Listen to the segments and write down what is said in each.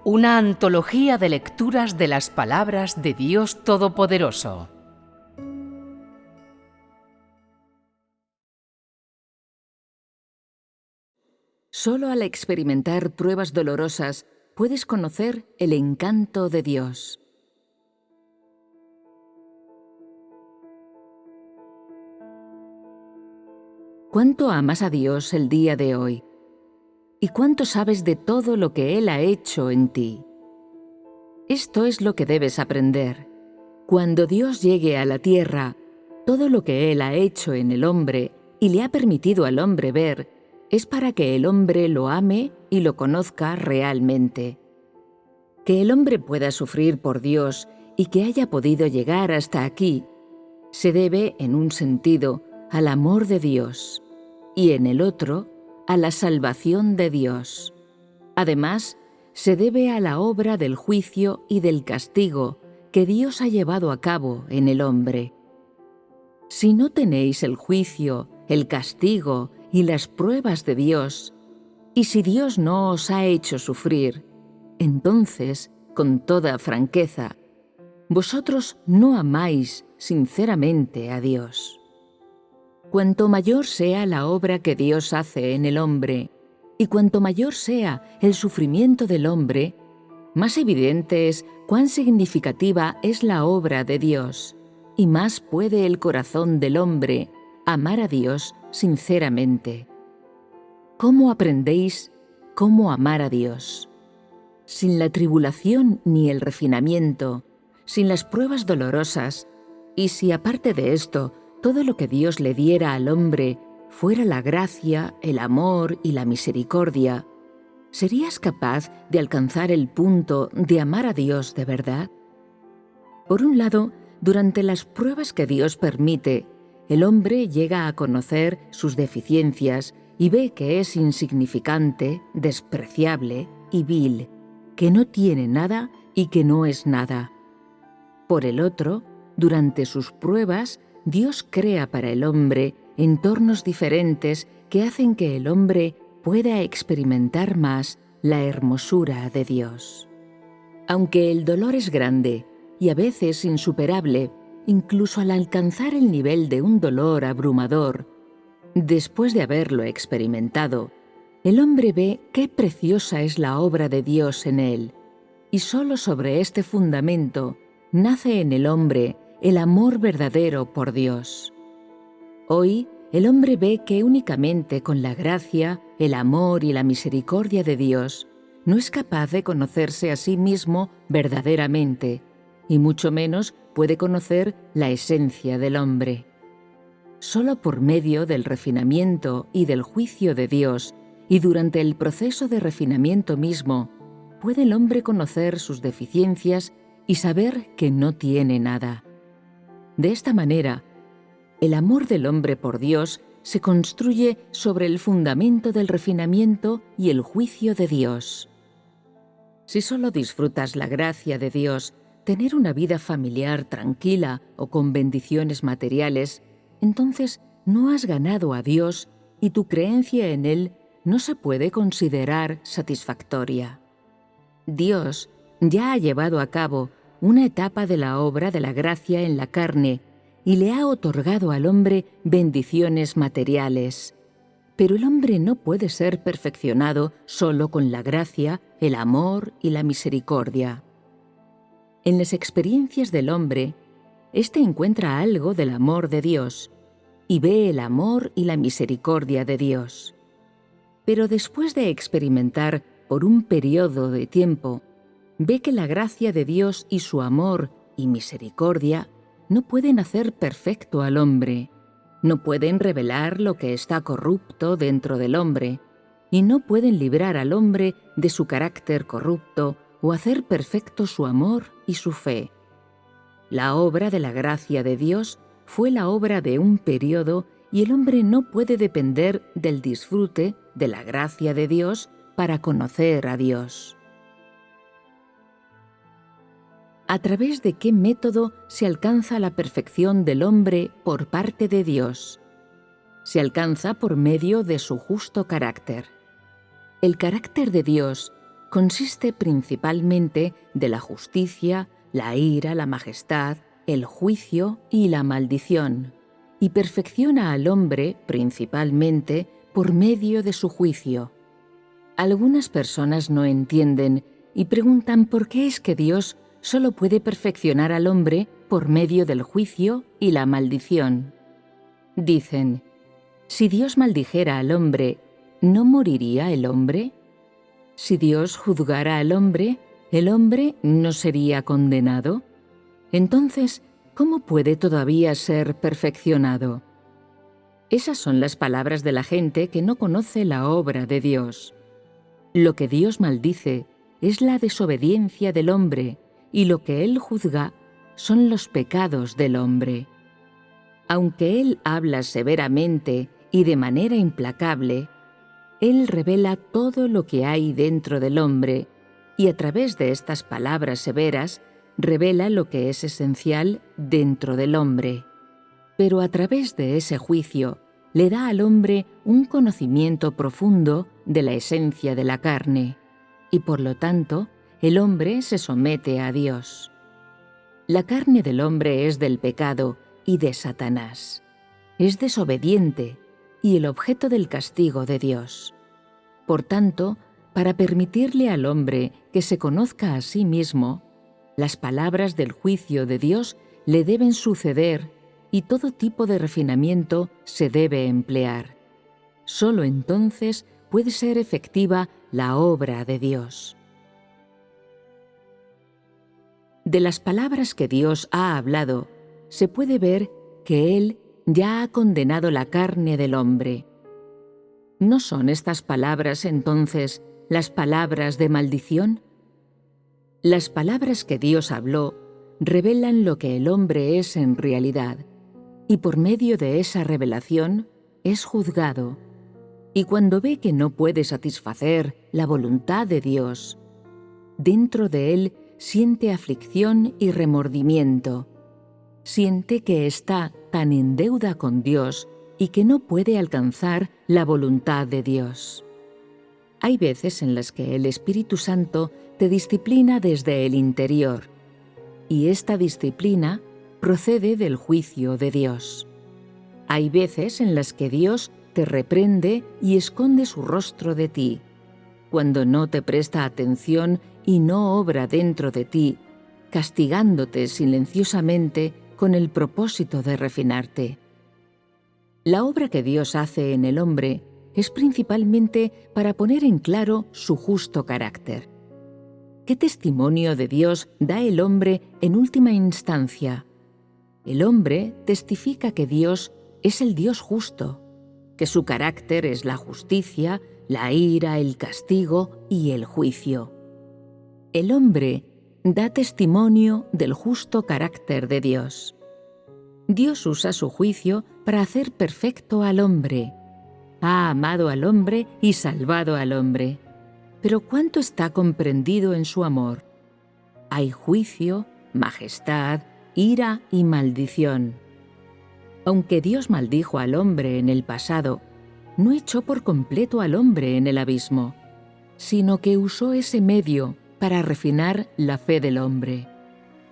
una antología de lecturas de las palabras de Dios Todopoderoso. Solo al experimentar pruebas dolorosas puedes conocer el encanto de Dios. ¿Cuánto amas a Dios el día de hoy? ¿Y cuánto sabes de todo lo que Él ha hecho en ti? Esto es lo que debes aprender. Cuando Dios llegue a la tierra, todo lo que Él ha hecho en el hombre y le ha permitido al hombre ver, es para que el hombre lo ame y lo conozca realmente. Que el hombre pueda sufrir por Dios y que haya podido llegar hasta aquí, se debe, en un sentido, al amor de Dios y en el otro, a la salvación de Dios. Además, se debe a la obra del juicio y del castigo que Dios ha llevado a cabo en el hombre. Si no tenéis el juicio, el castigo y las pruebas de Dios, y si Dios no os ha hecho sufrir, entonces, con toda franqueza, vosotros no amáis sinceramente a Dios. Cuanto mayor sea la obra que Dios hace en el hombre, y cuanto mayor sea el sufrimiento del hombre, más evidente es cuán significativa es la obra de Dios, y más puede el corazón del hombre amar a Dios sinceramente. ¿Cómo aprendéis cómo amar a Dios? Sin la tribulación ni el refinamiento, sin las pruebas dolorosas, y si aparte de esto, todo lo que Dios le diera al hombre fuera la gracia, el amor y la misericordia, ¿serías capaz de alcanzar el punto de amar a Dios de verdad? Por un lado, durante las pruebas que Dios permite, el hombre llega a conocer sus deficiencias y ve que es insignificante, despreciable y vil, que no tiene nada y que no es nada. Por el otro, durante sus pruebas, Dios crea para el hombre entornos diferentes que hacen que el hombre pueda experimentar más la hermosura de Dios. Aunque el dolor es grande y a veces insuperable, incluso al alcanzar el nivel de un dolor abrumador, después de haberlo experimentado, el hombre ve qué preciosa es la obra de Dios en él, y solo sobre este fundamento nace en el hombre el amor verdadero por Dios. Hoy, el hombre ve que únicamente con la gracia, el amor y la misericordia de Dios no es capaz de conocerse a sí mismo verdaderamente, y mucho menos puede conocer la esencia del hombre. Solo por medio del refinamiento y del juicio de Dios, y durante el proceso de refinamiento mismo, puede el hombre conocer sus deficiencias y saber que no tiene nada. De esta manera, el amor del hombre por Dios se construye sobre el fundamento del refinamiento y el juicio de Dios. Si solo disfrutas la gracia de Dios, tener una vida familiar tranquila o con bendiciones materiales, entonces no has ganado a Dios y tu creencia en Él no se puede considerar satisfactoria. Dios ya ha llevado a cabo una etapa de la obra de la gracia en la carne y le ha otorgado al hombre bendiciones materiales. Pero el hombre no puede ser perfeccionado solo con la gracia, el amor y la misericordia. En las experiencias del hombre, éste encuentra algo del amor de Dios y ve el amor y la misericordia de Dios. Pero después de experimentar por un periodo de tiempo, ve que la gracia de Dios y su amor y misericordia no pueden hacer perfecto al hombre, no pueden revelar lo que está corrupto dentro del hombre, y no pueden librar al hombre de su carácter corrupto o hacer perfecto su amor y su fe. La obra de la gracia de Dios fue la obra de un periodo y el hombre no puede depender del disfrute de la gracia de Dios para conocer a Dios. ¿A través de qué método se alcanza la perfección del hombre por parte de Dios? Se alcanza por medio de su justo carácter. El carácter de Dios consiste principalmente de la justicia, la ira, la majestad, el juicio y la maldición, y perfecciona al hombre principalmente por medio de su juicio. Algunas personas no entienden y preguntan por qué es que Dios solo puede perfeccionar al hombre por medio del juicio y la maldición. Dicen, si Dios maldijera al hombre, ¿no moriría el hombre? Si Dios juzgara al hombre, ¿el hombre no sería condenado? Entonces, ¿cómo puede todavía ser perfeccionado? Esas son las palabras de la gente que no conoce la obra de Dios. Lo que Dios maldice es la desobediencia del hombre, y lo que Él juzga son los pecados del hombre. Aunque Él habla severamente y de manera implacable, Él revela todo lo que hay dentro del hombre, y a través de estas palabras severas revela lo que es esencial dentro del hombre. Pero a través de ese juicio le da al hombre un conocimiento profundo de la esencia de la carne, y por lo tanto el hombre se somete a Dios. La carne del hombre es del pecado y de Satanás. Es desobediente y el objeto del castigo de Dios. Por tanto, para permitirle al hombre que se conozca a sí mismo, las palabras del juicio de Dios le deben suceder y todo tipo de refinamiento se debe emplear. Solo entonces puede ser efectiva la obra de Dios. De las palabras que Dios ha hablado, se puede ver que Él ya ha condenado la carne del hombre. ¿No son estas palabras entonces las palabras de maldición? Las palabras que Dios habló revelan lo que el hombre es en realidad, y por medio de esa revelación es juzgado. Y cuando ve que no puede satisfacer la voluntad de Dios, dentro de él siente aflicción y remordimiento. Siente que está tan en deuda con Dios y que no puede alcanzar la voluntad de Dios. Hay veces en las que el Espíritu Santo te disciplina desde el interior, y esta disciplina procede del juicio de Dios. Hay veces en las que Dios te reprende y esconde su rostro de ti, cuando no te presta atención y no obra dentro de ti, castigándote silenciosamente con el propósito de refinarte. La obra que Dios hace en el hombre es principalmente para poner en claro su justo carácter. ¿Qué testimonio de Dios da el hombre en última instancia? El hombre testifica que Dios es el Dios justo, que su carácter es la justicia, la ira, el castigo y el juicio. El hombre da testimonio del justo carácter de Dios. Dios usa su juicio para hacer perfecto al hombre. Ha amado al hombre y salvado al hombre. Pero ¿cuánto está comprendido en su amor? Hay juicio, majestad, ira y maldición. Aunque Dios maldijo al hombre en el pasado, no echó por completo al hombre en el abismo, sino que usó ese medio para refinar la fe del hombre.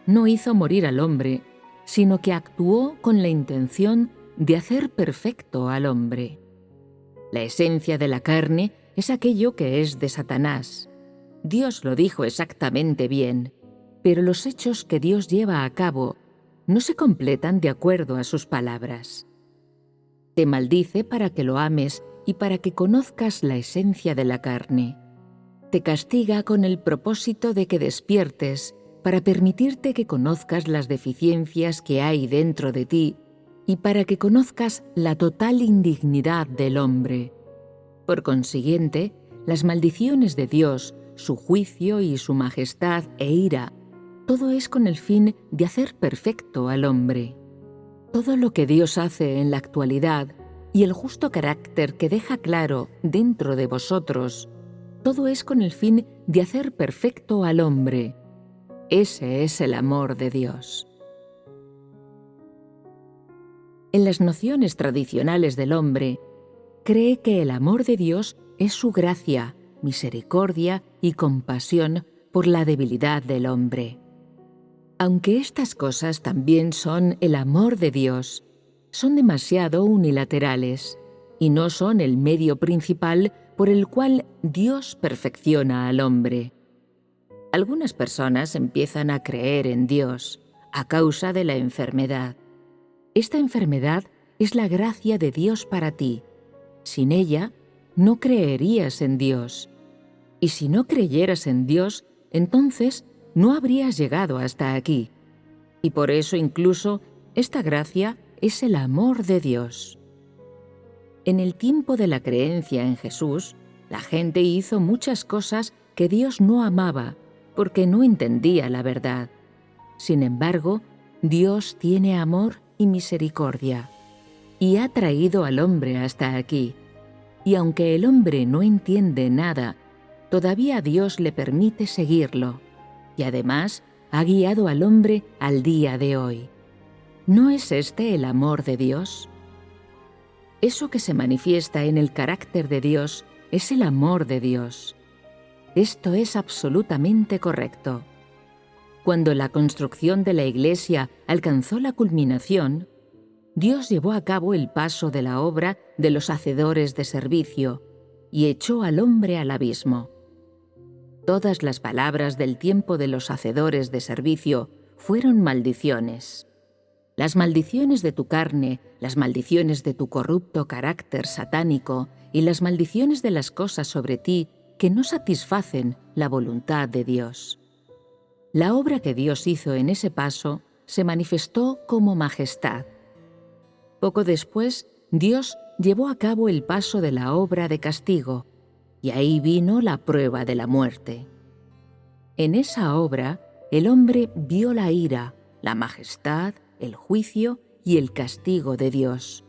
No hizo morir al hombre, sino que actuó con la intención de hacer perfecto al hombre. La esencia de la carne es aquello que es de Satanás. Dios lo dijo exactamente bien, pero los hechos que Dios lleva a cabo no se completan de acuerdo a sus palabras. Te maldice para que lo ames y para que conozcas la esencia de la carne. Te castiga con el propósito de que despiertes para permitirte que conozcas las deficiencias que hay dentro de ti y para que conozcas la total indignidad del hombre. Por consiguiente, las maldiciones de Dios, su juicio y su majestad e ira, todo es con el fin de hacer perfecto al hombre. Todo lo que Dios hace en la actualidad y el justo carácter que deja claro dentro de vosotros, todo es con el fin de hacer perfecto al hombre. Ese es el amor de Dios. En las nociones tradicionales del hombre, cree que el amor de Dios es su gracia, misericordia y compasión por la debilidad del hombre. Aunque estas cosas también son el amor de Dios, son demasiado unilaterales y no son el medio principal por el cual Dios perfecciona al hombre. Algunas personas empiezan a creer en Dios a causa de la enfermedad. Esta enfermedad es la gracia de Dios para ti. Sin ella, no creerías en Dios. Y si no creyeras en Dios, entonces no habrías llegado hasta aquí. Y por eso incluso esta gracia es el amor de Dios. En el tiempo de la creencia en Jesús, la gente hizo muchas cosas que Dios no amaba porque no entendía la verdad. Sin embargo, Dios tiene amor y misericordia y ha traído al hombre hasta aquí. Y aunque el hombre no entiende nada, todavía Dios le permite seguirlo. Y además ha guiado al hombre al día de hoy. ¿No es este el amor de Dios? Eso que se manifiesta en el carácter de Dios es el amor de Dios. Esto es absolutamente correcto. Cuando la construcción de la Iglesia alcanzó la culminación, Dios llevó a cabo el paso de la obra de los hacedores de servicio y echó al hombre al abismo. Todas las palabras del tiempo de los hacedores de servicio fueron maldiciones. Las maldiciones de tu carne, las maldiciones de tu corrupto carácter satánico y las maldiciones de las cosas sobre ti que no satisfacen la voluntad de Dios. La obra que Dios hizo en ese paso se manifestó como majestad. Poco después, Dios llevó a cabo el paso de la obra de castigo, y ahí vino la prueba de la muerte. En esa obra, el hombre vio la ira, la majestad, el juicio y el castigo de Dios.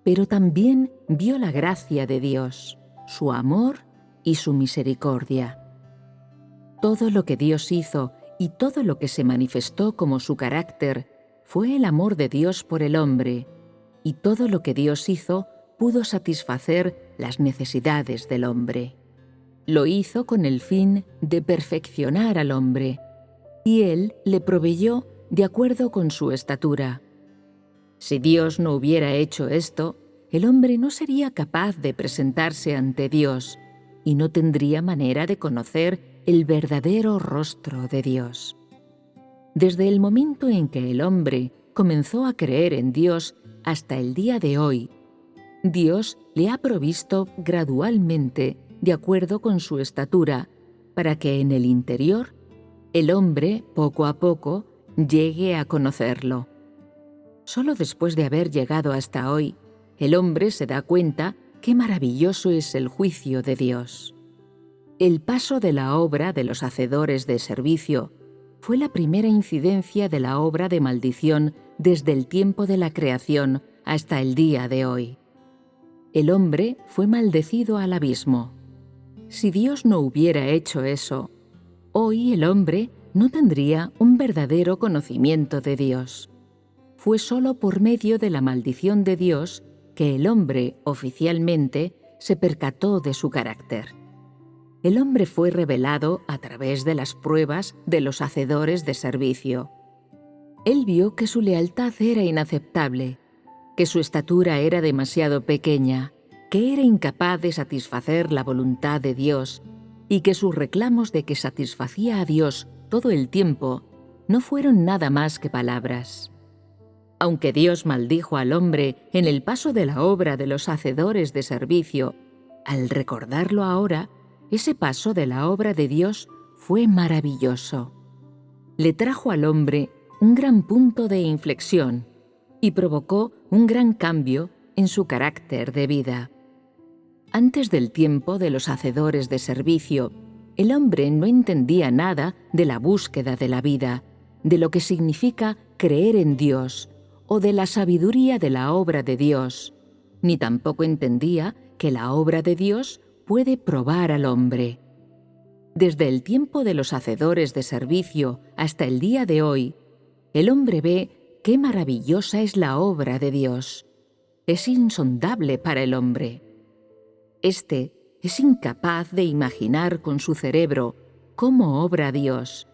Pero también vio la gracia de Dios, su amor y su misericordia. Todo lo que Dios hizo y todo lo que se manifestó como su carácter fue el amor de Dios por el hombre, y todo lo que Dios hizo pudo satisfacer las necesidades del hombre. Lo hizo con el fin de perfeccionar al hombre, y Él le proveyó de acuerdo con su estatura. Si Dios no hubiera hecho esto, el hombre no sería capaz de presentarse ante Dios y no tendría manera de conocer el verdadero rostro de Dios. Desde el momento en que el hombre comenzó a creer en Dios hasta el día de hoy, Dios le ha provisto gradualmente de acuerdo con su estatura, para que en el interior el hombre, poco a poco, llegue a conocerlo. Solo después de haber llegado hasta hoy, el hombre se da cuenta qué maravilloso es el juicio de Dios. El paso de la obra de los hacedores de servicio fue la primera incidencia de la obra de maldición desde el tiempo de la creación hasta el día de hoy. El hombre fue maldecido al abismo. Si Dios no hubiera hecho eso, hoy el hombre no tendría un verdadero conocimiento de Dios. Fue solo por medio de la maldición de Dios que el hombre oficialmente se percató de su carácter. El hombre fue revelado a través de las pruebas de los hacedores de servicio. Él vio que su lealtad era inaceptable, que su estatura era demasiado pequeña, que era incapaz de satisfacer la voluntad de Dios y que sus reclamos de que satisfacía a Dios todo el tiempo no fueron nada más que palabras. Aunque Dios maldijo al hombre en el paso de la obra de los hacedores de servicio, al recordarlo ahora, ese paso de la obra de Dios fue maravilloso. Le trajo al hombre un gran punto de inflexión y provocó un gran cambio en su carácter de vida. Antes del tiempo de los hacedores de servicio, el hombre no entendía nada de la búsqueda de la vida, de lo que significa creer en Dios o de la sabiduría de la obra de Dios, ni tampoco entendía que la obra de Dios puede probar al hombre. Desde el tiempo de los hacedores de servicio hasta el día de hoy, el hombre ve qué maravillosa es la obra de Dios. Es insondable para el hombre. Este es incapaz de imaginar con su cerebro cómo obra Dios,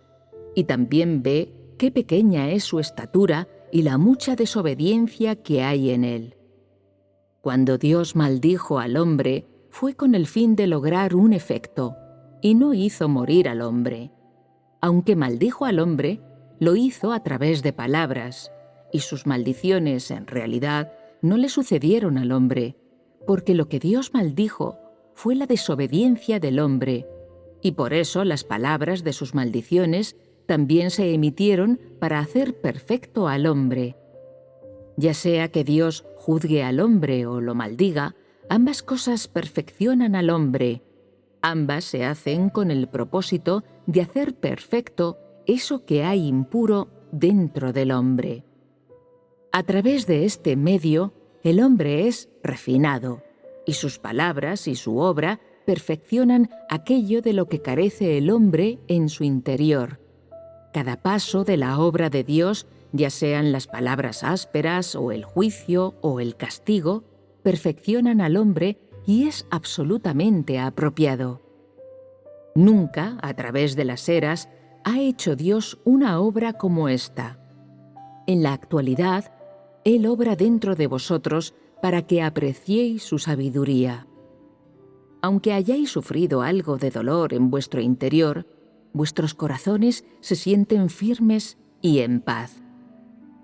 y también ve qué pequeña es su estatura y la mucha desobediencia que hay en él. Cuando Dios maldijo al hombre, fue con el fin de lograr un efecto, y no hizo morir al hombre. Aunque maldijo al hombre, lo hizo a través de palabras, y sus maldiciones, en realidad, no le sucedieron al hombre, porque lo que Dios maldijo fue la desobediencia del hombre, y por eso las palabras de sus maldiciones también se emitieron para hacer perfecto al hombre. Ya sea que Dios juzgue al hombre o lo maldiga, ambas cosas perfeccionan al hombre. Ambas se hacen con el propósito de hacer perfecto eso que hay impuro dentro del hombre. A través de este medio, el hombre es refinado, y sus palabras y su obra perfeccionan aquello de lo que carece el hombre en su interior. Cada paso de la obra de Dios, ya sean las palabras ásperas o el juicio o el castigo, perfeccionan al hombre y es absolutamente apropiado. Nunca, a través de las eras, ha hecho Dios una obra como esta. En la actualidad, Él obra dentro de vosotros para que apreciéis su sabiduría. Aunque hayáis sufrido algo de dolor en vuestro interior, vuestros corazones se sienten firmes y en paz.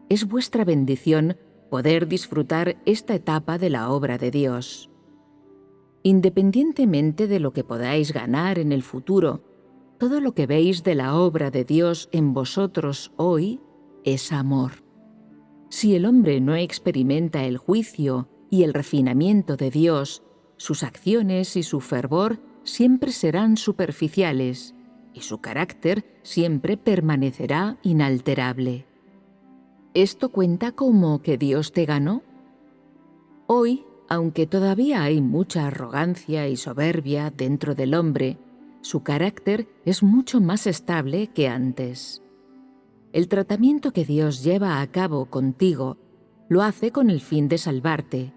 Es vuestra bendición poder disfrutar esta etapa de la obra de Dios. Independientemente de lo que podáis ganar en el futuro, todo lo que veis de la obra de Dios en vosotros hoy es amor. Si el hombre no experimenta el juicio y el refinamiento de Dios, sus acciones y su fervor siempre serán superficiales, y su carácter siempre permanecerá inalterable. ¿Esto cuenta como que Dios te ganó? Hoy, aunque todavía hay mucha arrogancia y soberbia dentro del hombre, su carácter es mucho más estable que antes. El tratamiento que Dios lleva a cabo contigo lo hace con el fin de salvarte,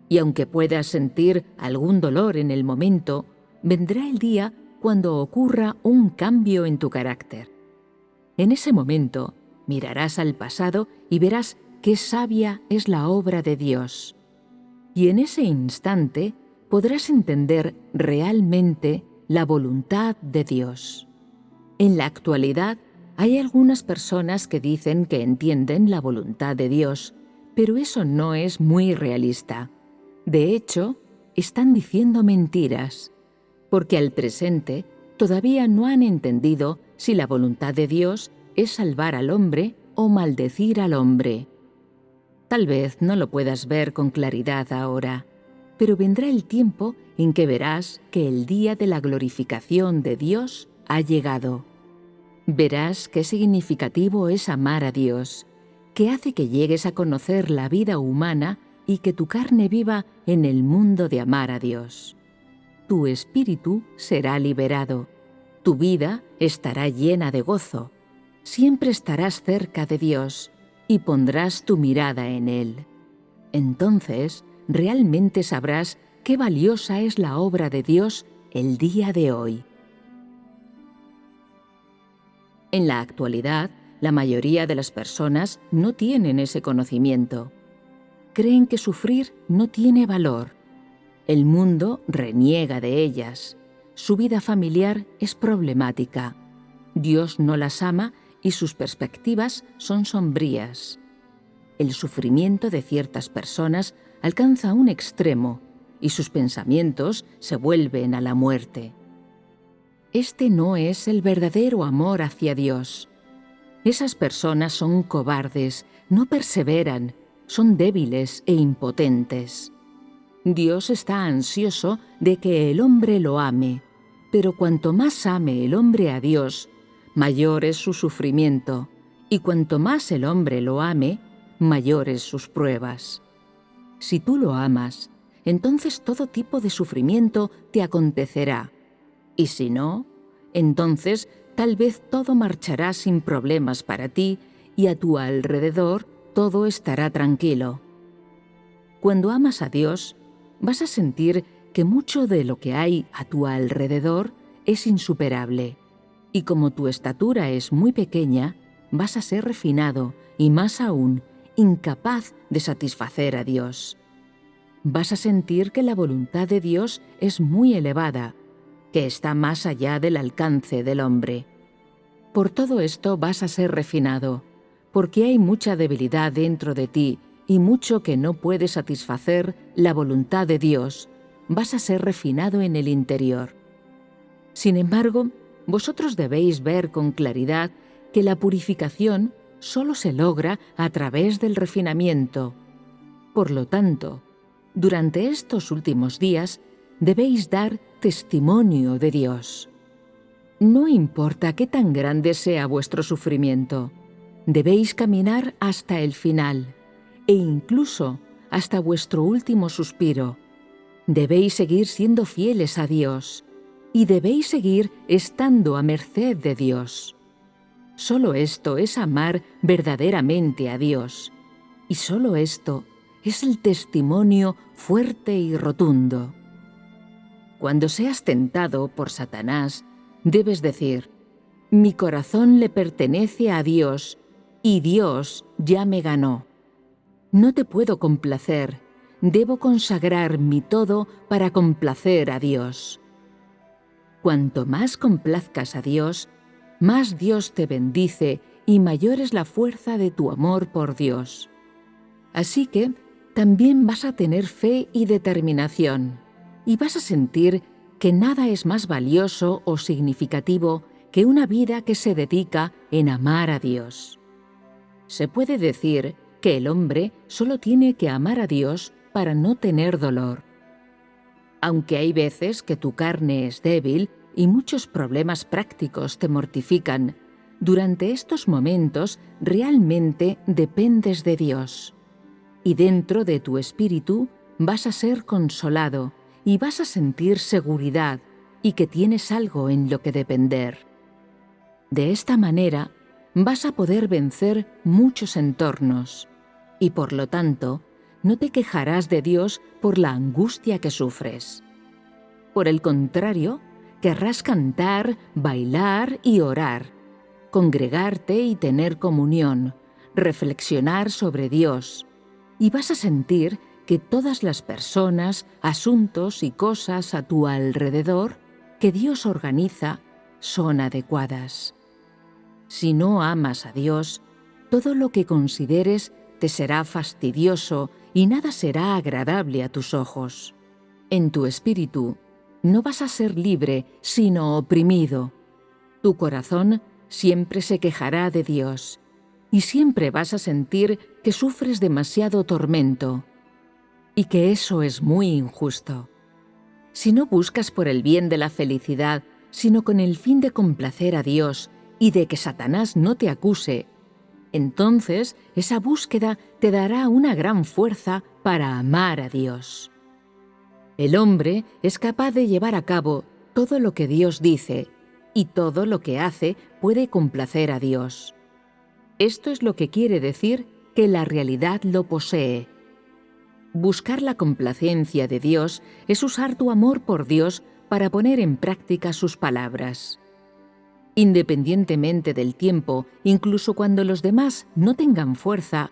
y aunque puedas sentir algún dolor en el momento, vendrá el día cuando ocurra un cambio en tu carácter. En ese momento, mirarás al pasado y verás qué sabia es la obra de Dios. Y en ese instante podrás entender realmente la voluntad de Dios. En la actualidad, hay algunas personas que dicen que entienden la voluntad de Dios, pero eso no es muy realista. De hecho, están diciendo mentiras, porque al presente todavía no han entendido si la voluntad de Dios es salvar al hombre o maldecir al hombre. Tal vez no lo puedas ver con claridad ahora, pero vendrá el tiempo en que verás que el día de la glorificación de Dios ha llegado. Verás qué significativo es amar a Dios, que hace que llegues a conocer la vida humana y que tu carne viva en el mundo de amar a Dios. Tu espíritu será liberado, tu vida estará llena de gozo, siempre estarás cerca de Dios y pondrás tu mirada en Él. Entonces, realmente sabrás qué valiosa es la obra de Dios el día de hoy. En la actualidad, la mayoría de las personas no tienen ese conocimiento. Creen que sufrir no tiene valor. El mundo reniega de ellas. Su vida familiar es problemática. Dios no las ama y sus perspectivas son sombrías. El sufrimiento de ciertas personas alcanza un extremo y sus pensamientos se vuelven a la muerte. Este no es el verdadero amor hacia Dios. Esas personas son cobardes, no perseveran, son débiles e impotentes. Dios está ansioso de que el hombre lo ame, pero cuanto más ame el hombre a Dios, mayor es su sufrimiento, y cuanto más el hombre lo ame, mayores sus pruebas. Si tú lo amas, entonces todo tipo de sufrimiento te acontecerá, y si no, entonces tal vez todo marchará sin problemas para ti y a tu alrededor todo estará tranquilo. Cuando amas a Dios, vas a sentir que mucho de lo que hay a tu alrededor es insuperable, y como tu estatura es muy pequeña, vas a ser refinado y más aún, incapaz de satisfacer a Dios. Vas a sentir que la voluntad de Dios es muy elevada, que está más allá del alcance del hombre. Por todo esto vas a ser refinado, porque hay mucha debilidad dentro de ti y mucho que no puede satisfacer la voluntad de Dios. Vas a ser refinado en el interior. Sin embargo, vosotros debéis ver con claridad que la purificación solo se logra a través del refinamiento. Por lo tanto, durante estos últimos días debéis dar testimonio de Dios. No importa qué tan grande sea vuestro sufrimiento, debéis caminar hasta el final, e incluso hasta vuestro último suspiro. Debéis seguir siendo fieles a Dios, y debéis seguir estando a merced de Dios. Solo esto es amar verdaderamente a Dios, y solo esto es el testimonio fuerte y rotundo. Cuando seas tentado por Satanás, debes decir: mi corazón le pertenece a Dios, y Dios ya me ganó. No te puedo complacer, debo consagrar mi todo para complacer a Dios. Cuanto más complazcas a Dios, más Dios te bendice y mayor es la fuerza de tu amor por Dios. Así que también vas a tener fe y determinación, y vas a sentir que nada es más valioso o significativo que una vida que se dedica en amar a Dios. Se puede decir que el hombre solo tiene que amar a Dios para no tener dolor. Aunque hay veces que tu carne es débil y muchos problemas prácticos te mortifican, durante estos momentos realmente dependes de Dios. Y dentro de tu espíritu vas a ser consolado y vas a sentir seguridad y que tienes algo en lo que depender. De esta manera vas a poder vencer muchos entornos y por lo tanto no te quejarás de Dios por la angustia que sufres. Por el contrario, querrás cantar, bailar y orar, congregarte y tener comunión, reflexionar sobre Dios, y vas a sentir que todas las personas, asuntos y cosas a tu alrededor que Dios organiza son adecuadas. Si no amas a Dios, todo lo que consideres te será fastidioso y nada será agradable a tus ojos. En tu espíritu no vas a ser libre, sino oprimido. Tu corazón siempre se quejará de Dios, y siempre vas a sentir que sufres demasiado tormento, y que eso es muy injusto. Si no buscas por el bien de la felicidad, sino con el fin de complacer a Dios y de que Satanás no te acuse, entonces esa búsqueda te dará una gran fuerza para amar a Dios. El hombre es capaz de llevar a cabo todo lo que Dios dice, y todo lo que hace puede complacer a Dios. Esto es lo que quiere decir que la realidad lo posee. Buscar la complacencia de Dios es usar tu amor por Dios para poner en práctica sus palabras. Independientemente del tiempo, incluso cuando los demás no tengan fuerza,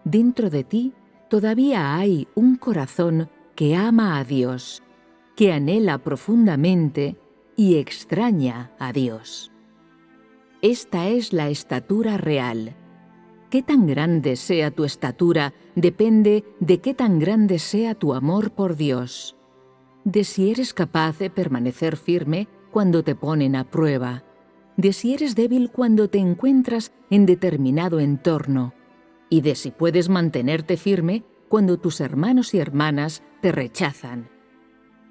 dentro de ti todavía hay un corazón que ama a Dios, que anhela profundamente y extraña a Dios. Esta es la estatura real. Qué tan grande sea tu estatura depende de qué tan grande sea tu amor por Dios, de si eres capaz de permanecer firme cuando te ponen a prueba, de si eres débil cuando te encuentras en determinado entorno, y de si puedes mantenerte firme cuando tus hermanos y hermanas te rechazan.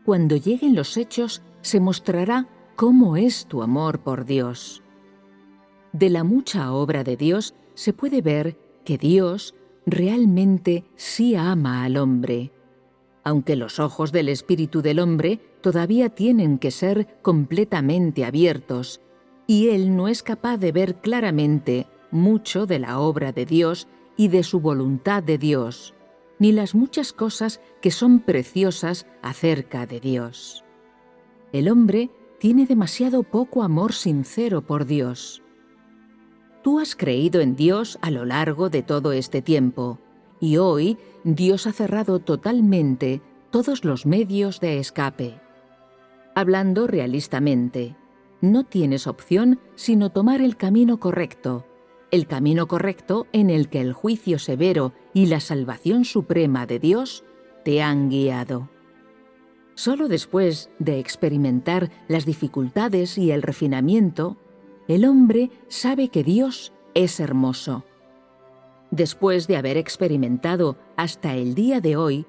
Cuando lleguen los hechos, se mostrará cómo es tu amor por Dios. De la mucha obra de Dios se puede ver que Dios realmente sí ama al hombre, aunque los ojos del espíritu del hombre todavía tienen que ser completamente abiertos, y él no es capaz de ver claramente mucho de la obra de Dios y de su voluntad de Dios, ni las muchas cosas que son preciosas acerca de Dios. El hombre tiene demasiado poco amor sincero por Dios. Tú has creído en Dios a lo largo de todo este tiempo, y hoy Dios ha cerrado totalmente todos los medios de escape. Hablando realistamente, no tienes opción sino tomar el camino correcto en el que el juicio severo y la salvación suprema de Dios te han guiado. Solo después de experimentar las dificultades y el refinamiento, el hombre sabe que Dios es hermoso. Después de haber experimentado hasta el día de hoy,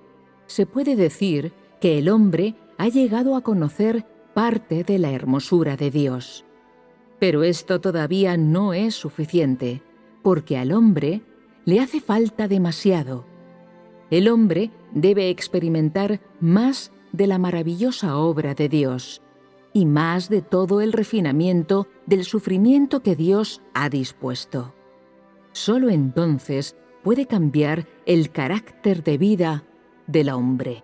se puede decir que el hombre ha llegado a conocer parte de la hermosura de Dios. Pero esto todavía no es suficiente, porque al hombre le hace falta demasiado. El hombre debe experimentar más de la maravillosa obra de Dios y más de todo el refinamiento del sufrimiento que Dios ha dispuesto. Solo entonces puede cambiar el carácter de vida del hombre.